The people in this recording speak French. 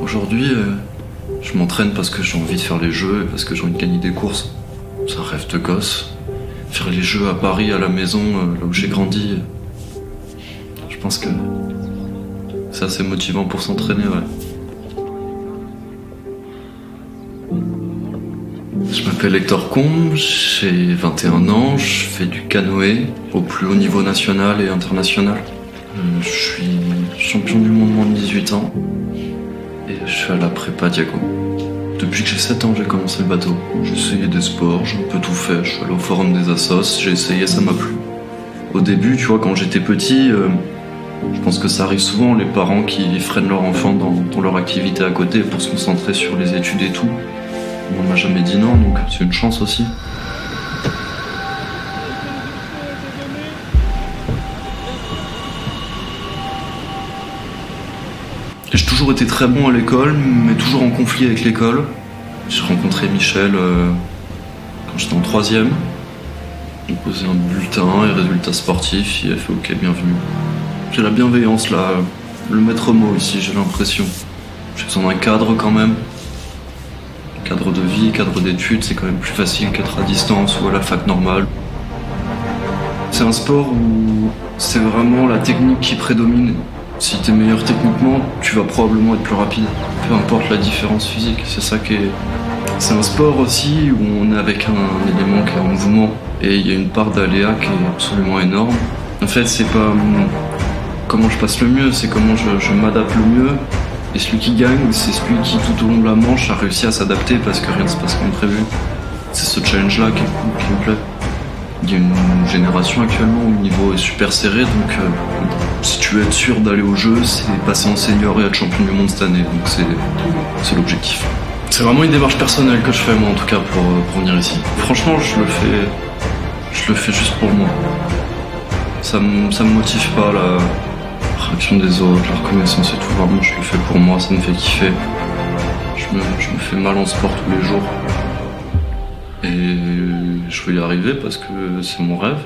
Aujourd'hui, je m'entraîne parce que j'ai envie de faire les jeux et parce que j'ai envie de gagner des courses. C'est un rêve de gosse. Faire les jeux à Paris, à la maison, là où j'ai grandi. Je pense que c'est assez motivant pour s'entraîner, ouais. Je m'appelle Hector Combe, j'ai 21 ans, je fais du canoë au plus haut niveau national et international. Je suis champion du monde moins de 18 ans et je suis à la prépa Diago. Depuis que j'ai 7 ans, j'ai commencé le bateau. J'ai essayé des sports, j'ai un peu tout fait. Je suis allé au forum des assos, j'ai essayé, ça m'a plu. Au début, tu vois, quand j'étais petit, je pense que ça arrive souvent, les parents qui freinent leur enfant dans leur activité à côté pour se concentrer sur les études et tout. On m'a jamais dit non, donc c'est une chance aussi. J'ai toujours été très bon à l'école, mais toujours en conflit avec l'école. J'ai rencontré Michel quand j'étais en 3e. On posait un bulletin et résultats sportifs, il a fait ok, bienvenue. J'ai la bienveillance là, le maître mot ici, j'ai l'impression. J'ai besoin d'un cadre quand même. Cadre de vie, cadre d'études, c'est quand même plus facile qu'être à distance ou à la fac normale. C'est un sport où c'est vraiment la technique qui prédomine. Si t'es meilleur techniquement, tu vas probablement être plus rapide. Peu importe la différence physique, c'est ça qui est... C'est un sport aussi où on est avec un élément qui est en mouvement et il y a une part d'aléa qui est absolument énorme. En fait, c'est pas comment je passe le mieux, c'est comment je m'adapte le mieux. Et celui qui gagne, c'est celui qui tout au long de la manche a réussi à s'adapter parce que rien ne se passe comme prévu. C'est ce challenge-là qui me plaît. Il y a une génération actuellement où le niveau est super serré, donc si tu veux être sûr d'aller au jeu, c'est passer en senior et être champion du monde cette année. Donc c'est l'objectif. C'est vraiment une démarche personnelle que je fais moi en tout cas pour venir ici. Franchement, je le fais juste pour moi. Ça me motive pas la réaction des autres, la reconnaissance et tout. Vraiment, je le fais pour moi, ça me fait kiffer. Je me fais mal en sport tous les jours. Et je veux y arriver parce que c'est mon rêve.